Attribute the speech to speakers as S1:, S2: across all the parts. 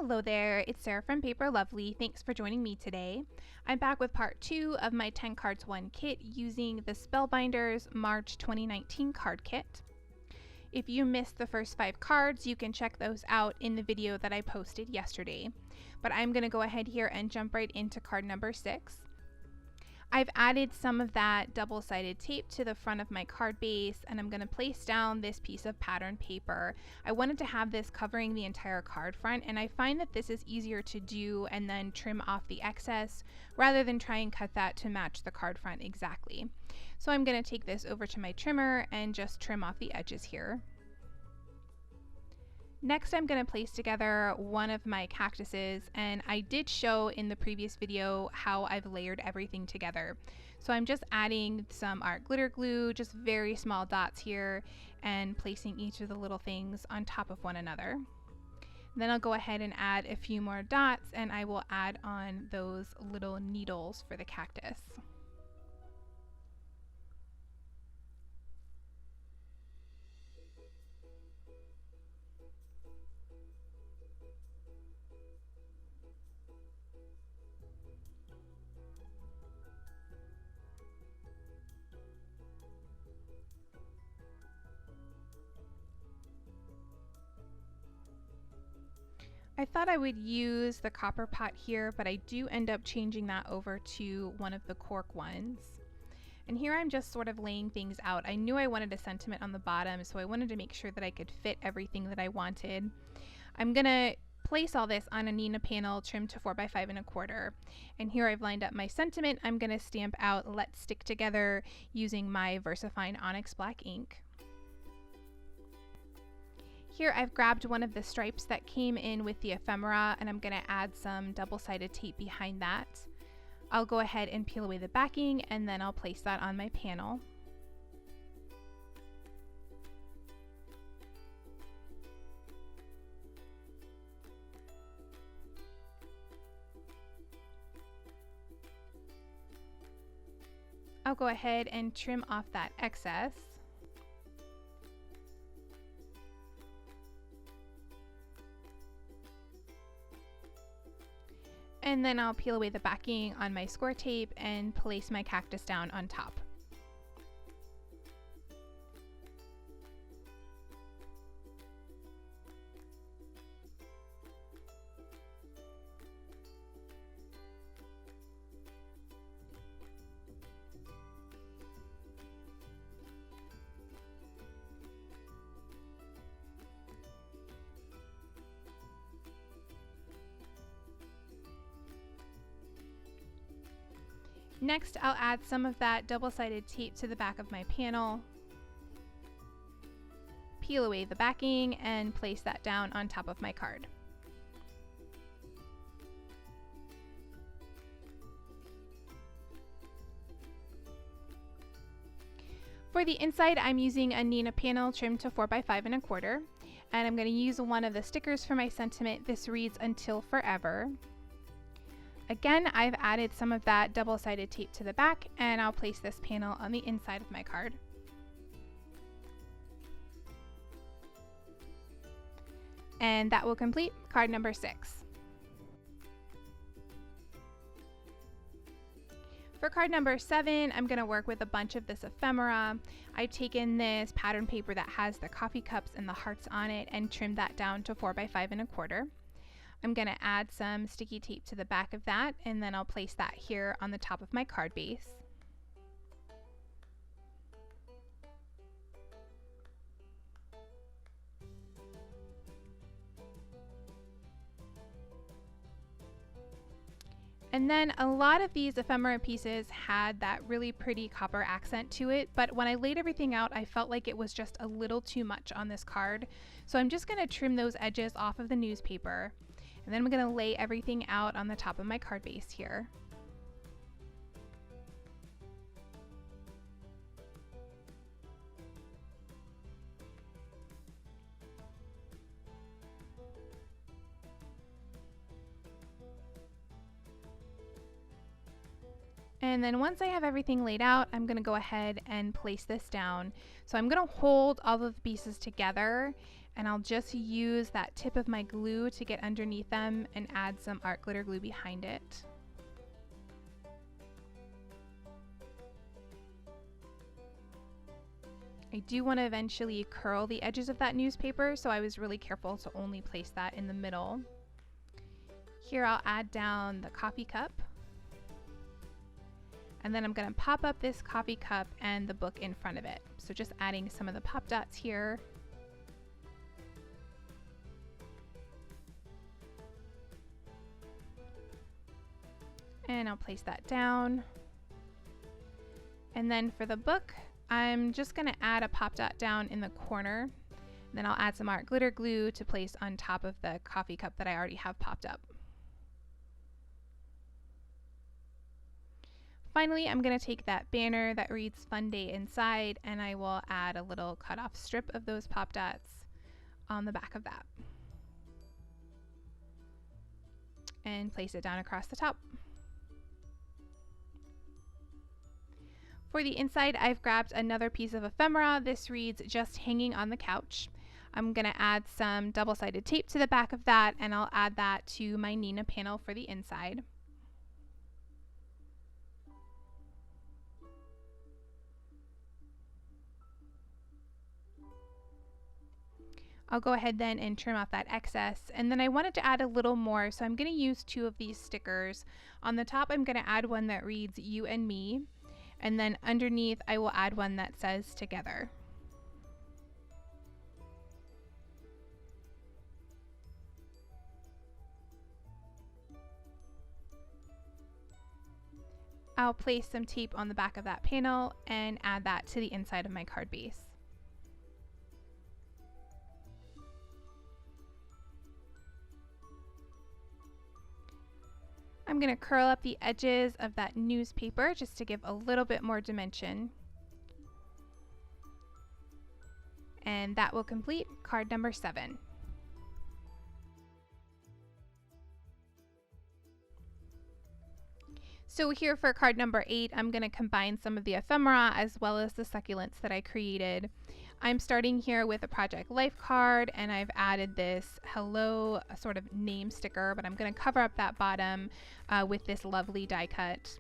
S1: Hello there, it's Sarah from Paper Lovely. Thanks for joining me today. I'm back with part 2 of my 10 cards 1 kit using the Spellbinders March 2019 card kit. If you missed the first 5 cards, you can check those out in the video that I posted yesterday. But I'm going to go ahead here and jump right into card number 6. I've added some of that double-sided tape to the front of my card base, and I'm going to place down this piece of pattern paper. I wanted to have this covering the entire card front, and I find that this is easier to do and then trim off the excess rather than try and cut that to match the card front exactly. So I'm going to take this over to my trimmer and just trim off the edges here. Next, I'm going to place together one of my cactuses, and I did show in the previous video how I've layered everything together. So I'm just adding some art glitter glue, just very small dots here, and placing each of the little things on top of one another. Then I'll go ahead and add a few more dots, and I will add on those little needles for the cactus. I thought I would use the copper pot here, but I do end up changing that over to one of the cork ones. And here I'm just sort of laying things out. I knew I wanted a sentiment on the bottom, so I wanted to make sure that I could fit everything that I wanted. I'm gonna place all this on a Nina panel trimmed to 4x5 1/4. And here I've lined up my sentiment. I'm gonna stamp out "Let's Stick Together" using my VersaFine Onyx Black ink. Here I've grabbed one of the stripes that came in with the ephemera, and I'm going to add some double-sided tape behind that. I'll go ahead and peel away the backing, and then I'll place that on my panel. I'll go ahead and trim off that excess. And then I'll peel away the backing on my Scor-Tape and place my cactus down on top. Next, I'll add some of that double-sided tape to the back of my panel, peel away the backing, and place that down on top of my card. For the inside, I'm using a Nina panel trimmed to 4x5 1/4, and I'm going to use one of the stickers for my sentiment. This reads "Until Forever." Again, I've added some of that double-sided tape to the back, and I'll place this panel on the inside of my card. And that will complete card number 6. For card number 7, I'm going to work with a bunch of this ephemera. I've taken this pattern paper that has the coffee cups and the hearts on it and trimmed that down to 4x5 1/4. I'm going to add some sticky tape to the back of that, and then I'll place that here on the top of my card base. And then a lot of these ephemera pieces had that really pretty copper accent to it, but when I laid everything out, I felt like it was just a little too much on this card. So I'm just going to trim those edges off of the newspaper. And then I'm going to lay everything out on the top of my card base here. And then once I have everything laid out, I'm going to go ahead and place this down. So I'm going to hold all of the pieces together, And I'll just use that tip of my glue to get underneath them and add some art glitter glue behind it. I do want to eventually curl the edges of that newspaper, so I was really careful to only place that in the middle. Here I'll add down the coffee cup. And then I'm going to pop up this coffee cup and the book in front of it. So just adding some of the pop dots here. And I'll place that down. And then for the book, I'm just going to add a pop dot down in the corner. Then I'll add some art glitter glue to place on top of the coffee cup that I already have popped up. Finally, I'm going to take that banner that reads Fun Day Inside, and I will add a little cut off strip of those pop dots on the back of that. And place it down across the top. For the inside, I've grabbed another piece of ephemera. This reads Just Hanging on the Couch. I'm going to add some double-sided tape to the back of that, and I'll add that to my Nina panel for the inside. I'll go ahead then and trim off that excess, and then I wanted to add a little more, so I'm going to use 2 of these stickers. On the top I'm going to add one that reads You and Me, and then underneath I will add one that says Together. I'll place some tape on the back of that panel and add that to the inside of my card base. I'm going to curl up the edges of that newspaper just to give a little bit more dimension. And that will complete card number 7. So here for card number 8, I'm going to combine some of the ephemera as well as the succulents that I created. I'm starting here with a Project Life card, and I've added this hello sort of name sticker, but I'm going to cover up that bottom with this lovely die cut.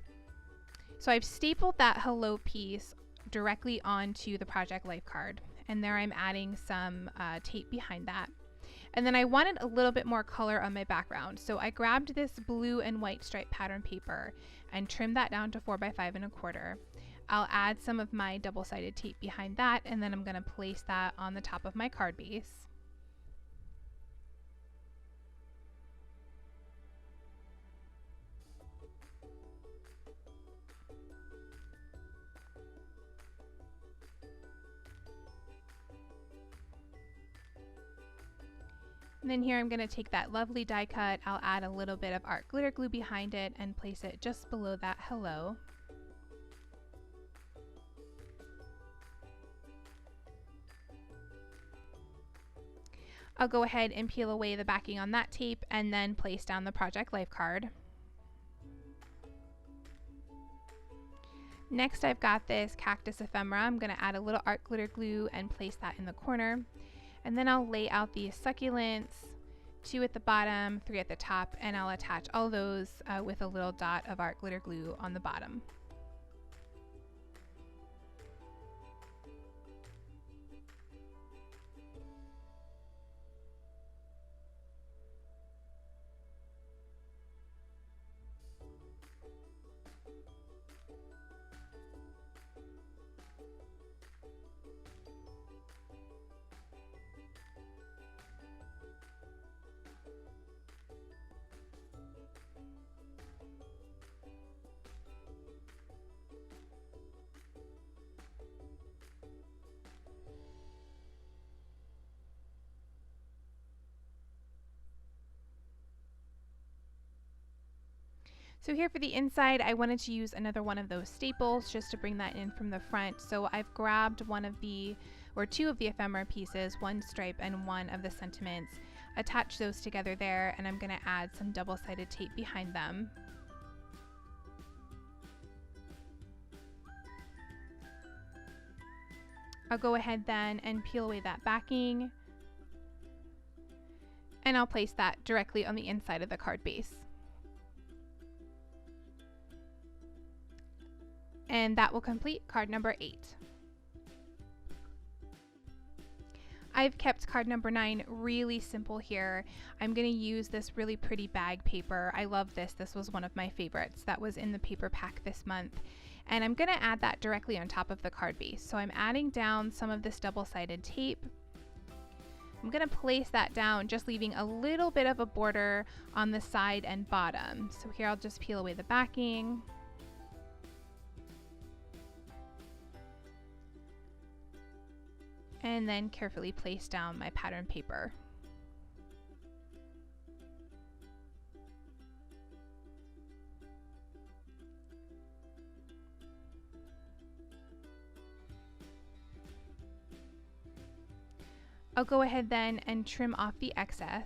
S1: So I've stapled that hello piece directly onto the Project Life card, and there I'm adding some tape behind that. And then I wanted a little bit more color on my background, so I grabbed this blue and white stripe pattern paper and trimmed that down to 4 by 5 1/4. I'll add some of my double-sided tape behind that, and then I'm going to place that on the top of my card base. And then here I'm going to take that lovely die cut, I'll add a little bit of art glitter glue behind it and place it just below that hello. I'll go ahead and peel away the backing on that tape and then place down the Project Life card. Next I've got this cactus ephemera. I'm going to add a little art glitter glue and place that in the corner. And then I'll lay out these succulents, 2 at the bottom, 3 at the top, and I'll attach all those with a little dot of art glitter glue on the bottom. So here for the inside, I wanted to use another one of those staples just to bring that in from the front. So I've grabbed 2 of the ephemera pieces, 1 stripe and 1 of the sentiments, attach those together there, and I'm going to add some double-sided tape behind them. I'll go ahead then and peel away that backing And I'll place that directly on the inside of the card base. And that will complete card number 8. I've kept card number 9 really simple here. I'm going to use this really pretty bag paper. I love this. This was one of my favorites that was in the paper pack this month. And I'm going to add that directly on top of the card base. So I'm adding down some of this double-sided tape. I'm going to place that down, just leaving a little bit of a border on the side and bottom. So here I'll just peel away the backing. And then carefully place down my pattern paper. I'll go ahead then and trim off the excess.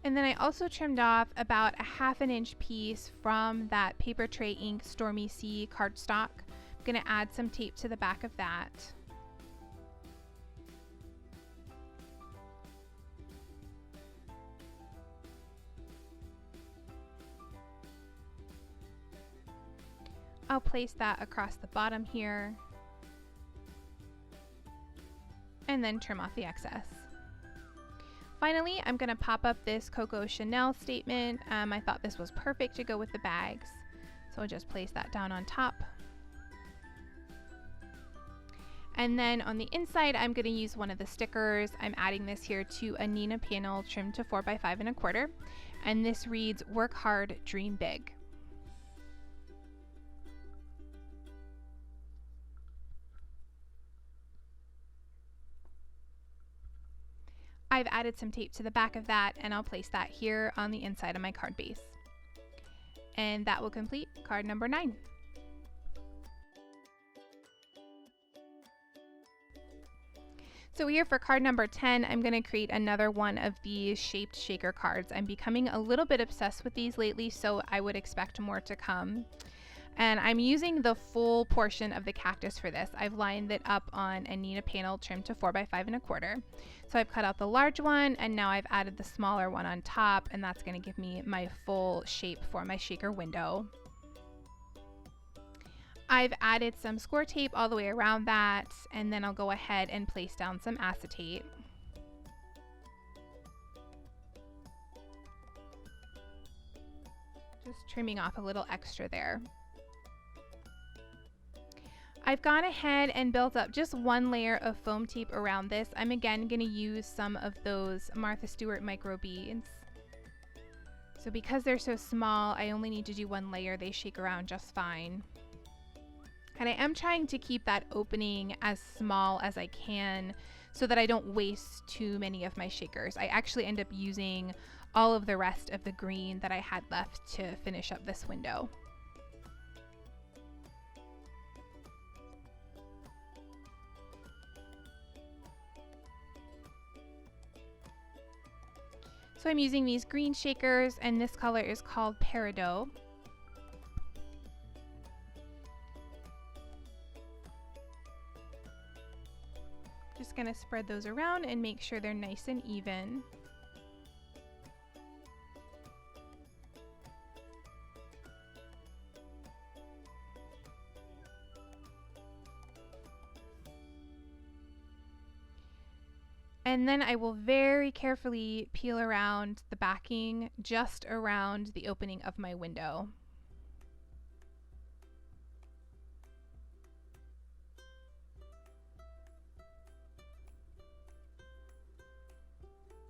S1: And then I also trimmed off about a 1/2 inch piece from that Paper Tray Ink Stormy Sea cardstock. I'm going to add some tape to the back of that. I'll place that across the bottom here and then trim off the excess. Finally, I'm going to pop up this Coco Chanel statement. I thought this was perfect to go with the bags, so I'll just place that down on top. And then on the inside, I'm going to use one of the stickers. I'm adding this here to a Nina panel trimmed to 4 by 5 1/4, and this reads, "Work hard, dream big." I've added some tape to the back of that, and I'll place that here on the inside of my card base. And that will complete card number 9. So here for card number 10, I'm going to create another one of these shaped shaker cards. I'm becoming a little bit obsessed with these lately, so I would expect more to come. And I'm using the full portion of the cactus for this. I've lined it up on a Nina panel trimmed to 4 by 5 1/4. So I've cut out the large one, and now I've added the smaller one on top, and that's going to give me my full shape for my shaker window. I've added some Scor-Tape all the way around that, and then I'll go ahead and place down some acetate. Just trimming off a little extra there. I've gone ahead and built up just one layer of foam tape around this. I'm again going to use some of those Martha Stewart micro beads. So because they're so small, I only need to do one layer. They shake around just fine. And I am trying to keep that opening as small as I can so that I don't waste too many of my shakers. I actually end up using all of the rest of the green that I had left to finish up this window. So I'm using these green shakers, and this color is called Peridot. Just going to spread those around and make sure they're nice and even. And then I will very carefully peel around the backing just around the opening of my window.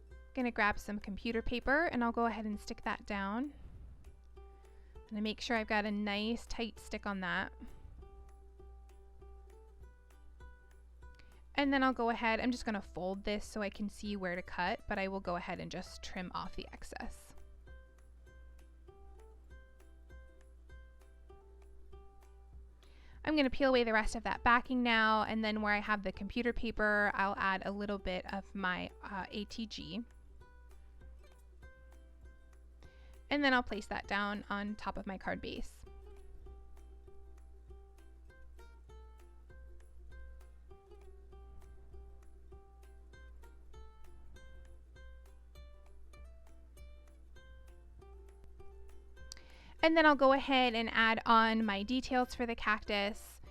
S1: I'm going to grab some computer paper, and I'll go ahead and stick that down. I'm going to make sure I've got a nice tight stick on that. And then I'll go ahead, I'm just going to fold this so I can see where to cut, but I will go ahead and just trim off the excess. I'm going to peel away the rest of that backing now, and then where I have the computer paper, I'll add a little bit of my ATG. And then I'll place that down on top of my card base. And then I'll go ahead and add on my details for the cactus.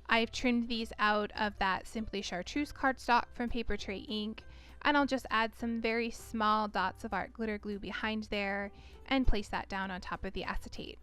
S1: I've trimmed these out of that Simply Chartreuse cardstock from Paper Tray Ink, and I'll just add some very small dots of art glitter glue behind there and place that down on top of the acetate.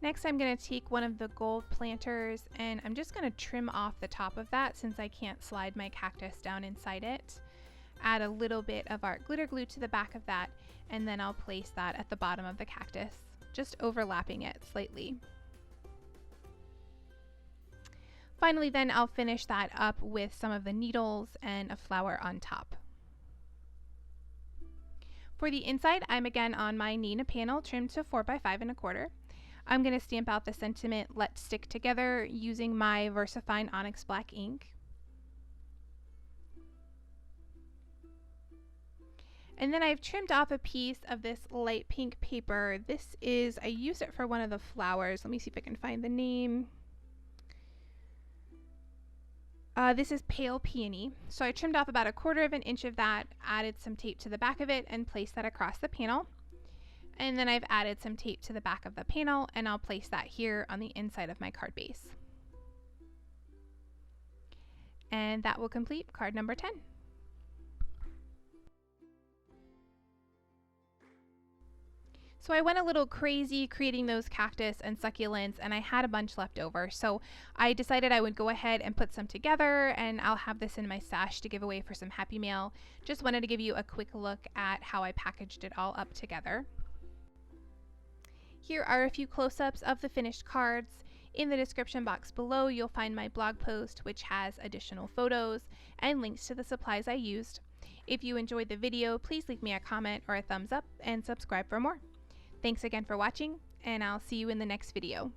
S1: Next, I'm going to take one of the gold planters and I'm just going to trim off the top of that since I can't slide my cactus down inside it. Add a little bit of art glitter glue to the back of that, and then I'll place that at the bottom of the cactus, just overlapping it slightly. Finally, then I'll finish that up with some of the needles and a flower on top. For the inside, I'm again on my Neenah panel trimmed to 4 by 5 1/4. I'm going to stamp out the sentiment "Let's Stick Together" using my VersaFine Onyx Black ink. And then I've trimmed off a piece of this light pink paper. I used it for one of the flowers. Let me see if I can find the name. This is Pale Peony. So I trimmed off about 1/4 inch of that, added some tape to the back of it, and placed that across the panel. And then I've added some tape to the back of the panel, and I'll place that here on the inside of my card base. And that will complete card number 10. So I went a little crazy creating those cactus and succulents, and I had a bunch left over. So I decided I would go ahead and put some together, and I'll have this in my stash to give away for some Happy Mail. Just wanted to give you a quick look at how I packaged it all up together. Here are a few close-ups of the finished cards. In the description box below, you'll find my blog post, which has additional photos and links to the supplies I used. If you enjoyed the video, please leave me a comment or a thumbs up and subscribe for more. Thanks again for watching, and I'll see you in the next video.